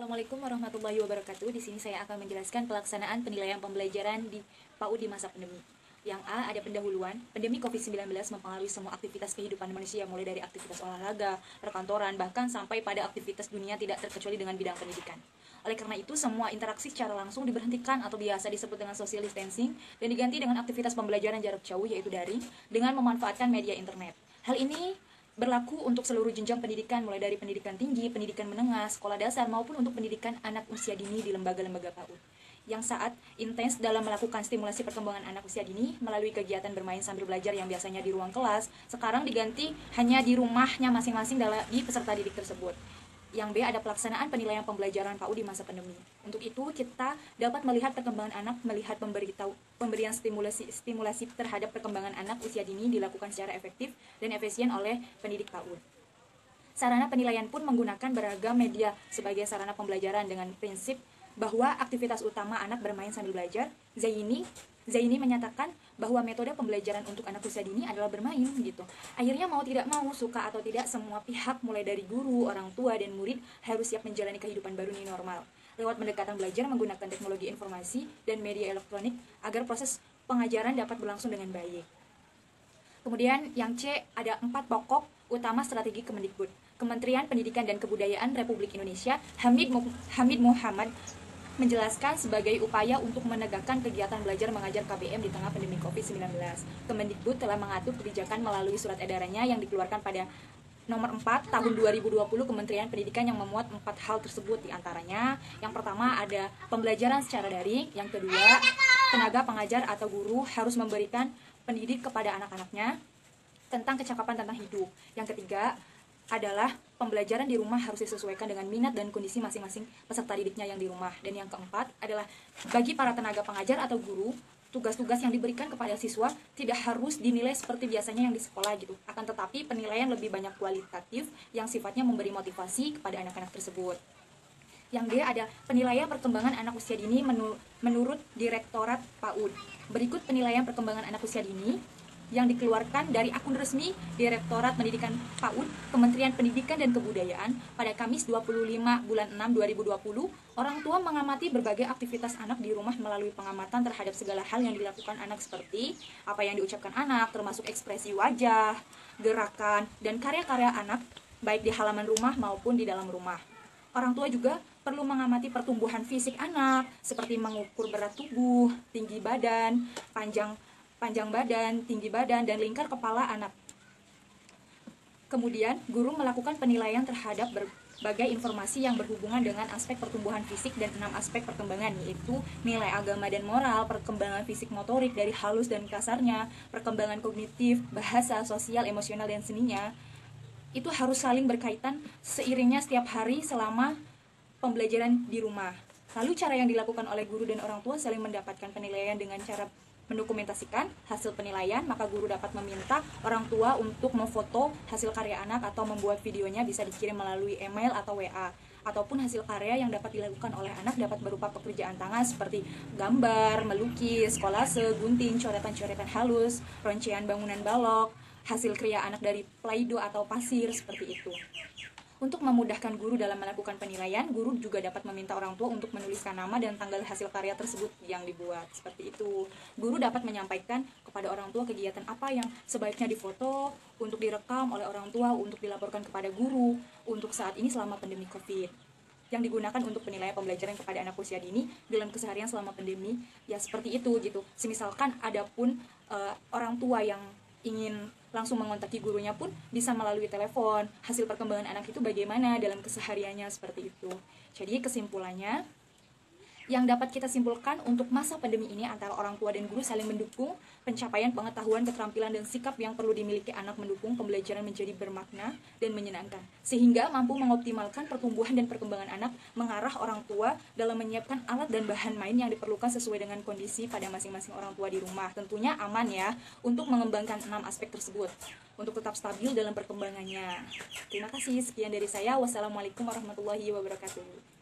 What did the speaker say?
Assalamualaikum warahmatullahi wabarakatuh. Di sini saya akan menjelaskan pelaksanaan penilaian pembelajaran di PAUD di masa pandemi. Yang A, ada pendahuluan. Pandemi COVID-19 mempengaruhi semua aktivitas kehidupan manusia, mulai dari aktivitas olahraga, perkantoran, bahkan sampai pada aktivitas dunia tidak terkecuali dengan bidang pendidikan. Oleh karena itu, semua interaksi secara langsung diberhentikan atau biasa disebut dengan social distancing dan diganti dengan aktivitas pembelajaran jarak jauh yaitu daring dengan memanfaatkan media internet. Hal ini berlaku untuk seluruh jenjang pendidikan, mulai dari pendidikan tinggi, pendidikan menengah, sekolah dasar, maupun untuk pendidikan anak usia dini di lembaga-lembaga PAUD. Yang saat intens dalam melakukan stimulasi perkembangan anak usia dini melalui kegiatan bermain sambil belajar yang biasanya di ruang kelas, sekarang diganti hanya di rumahnya masing-masing di peserta didik tersebut. Yang B, ada pelaksanaan penilaian pembelajaran PAUD di masa pandemi. Untuk itu, kita dapat melihat perkembangan anak, melihat pemberian stimulasi terhadap perkembangan anak usia dini dilakukan secara efektif dan efisien oleh pendidik PAUD. Sarana penilaian pun menggunakan beragam media sebagai sarana pembelajaran dengan prinsip bahwa aktivitas utama anak bermain sambil belajar. Zaini menyatakan bahwa metode pembelajaran untuk anak usia dini adalah bermain gitu. Akhirnya mau tidak mau, suka atau tidak, semua pihak mulai dari guru, orang tua, dan murid harus siap menjalani kehidupan baru new normal lewat pendekatan belajar menggunakan teknologi informasi dan media elektronik agar proses pengajaran dapat berlangsung dengan baik. Kemudian yang C, ada 4 pokok utama strategi Kemendikbud. Kementerian Pendidikan dan Kebudayaan Republik Indonesia, Hamid Muhammad menjelaskan sebagai upaya untuk menegakkan kegiatan belajar mengajar KBM di tengah pandemi COVID-19. Kemendikbud telah mengatur kebijakan melalui surat edarannya yang dikeluarkan pada nomor 4 tahun 2020 Kementerian Pendidikan yang memuat 4 hal tersebut. Di antaranya, yang pertama ada pembelajaran secara daring, yang kedua, tenaga pengajar atau guru harus memberikan pendidik kepada anak-anaknya tentang kecakapan tentang hidup. Yang ketiga adalah pembelajaran di rumah harus disesuaikan dengan minat dan kondisi masing-masing peserta didiknya yang di rumah. Dan yang keempat adalah bagi para tenaga pengajar atau guru, tugas-tugas yang diberikan kepada siswa tidak harus dinilai seperti biasanya yang di sekolah gitu. Akan tetapi penilaian lebih banyak kualitatif yang sifatnya memberi motivasi kepada anak-anak tersebut. Yang D, ada penilaian perkembangan anak usia dini menurut Direktorat PAUD. Berikut penilaian perkembangan anak usia dini yang dikeluarkan dari akun resmi Direktorat Pendidikan PAUD, Kementerian Pendidikan dan Kebudayaan pada Kamis 25 bulan 6 2020. Orang tua mengamati berbagai aktivitas anak di rumah melalui pengamatan terhadap segala hal yang dilakukan anak seperti apa yang diucapkan anak, termasuk ekspresi wajah, gerakan, dan karya-karya anak baik di halaman rumah maupun di dalam rumah. Orang tua juga perlu mengamati pertumbuhan fisik anak seperti mengukur berat tubuh, tinggi badan, panjang badan, tinggi badan, dan lingkar kepala anak. Kemudian, guru melakukan penilaian terhadap berbagai informasi yang berhubungan dengan aspek pertumbuhan fisik dan 6 aspek perkembangan, yaitu nilai agama dan moral, perkembangan fisik motorik dari halus dan kasarnya, perkembangan kognitif, bahasa, sosial, emosional, dan seninya. Itu harus saling berkaitan seiringnya setiap hari selama pembelajaran di rumah. Lalu cara yang dilakukan oleh guru dan orang tua saling mendapatkan penilaian dengan cara mendokumentasikan hasil penilaian, maka guru dapat meminta orang tua untuk memfoto hasil karya anak atau membuat videonya, bisa dikirim melalui email atau WA. Ataupun hasil karya yang dapat dilakukan oleh anak dapat berupa pekerjaan tangan seperti gambar, melukis, kolase, gunting, coretan-coretan halus, roncean bangunan balok, hasil kriya anak dari play-doh atau pasir, seperti itu. Untuk memudahkan guru dalam melakukan penilaian, guru juga dapat meminta orang tua untuk menuliskan nama dan tanggal hasil karya tersebut yang dibuat. Seperti itu. Guru dapat menyampaikan kepada orang tua kegiatan apa yang sebaiknya difoto, untuk direkam oleh orang tua, untuk dilaporkan kepada guru, untuk saat ini selama pandemi COVID. Yang digunakan untuk penilaian pembelajaran kepada anak usia dini dalam keseharian selama pandemi, ya seperti itu gitu. Semisalkan ada pun orang tua yang ingin langsung mengontaki gurunya pun bisa melalui telepon. Hasil perkembangan anak itu bagaimana dalam kesehariannya, seperti itu. Jadi kesimpulannya, yang dapat kita simpulkan untuk masa pandemi ini antara orang tua dan guru saling mendukung pencapaian pengetahuan, keterampilan, dan sikap yang perlu dimiliki anak mendukung pembelajaran menjadi bermakna dan menyenangkan, sehingga mampu mengoptimalkan pertumbuhan dan perkembangan anak, mengarah orang tua dalam menyiapkan alat dan bahan main yang diperlukan sesuai dengan kondisi pada masing-masing orang tua di rumah. Tentunya aman ya untuk mengembangkan 6 aspek tersebut untuk tetap stabil dalam perkembangannya. Terima kasih, sekian dari saya. Wassalamualaikum warahmatullahi wabarakatuh.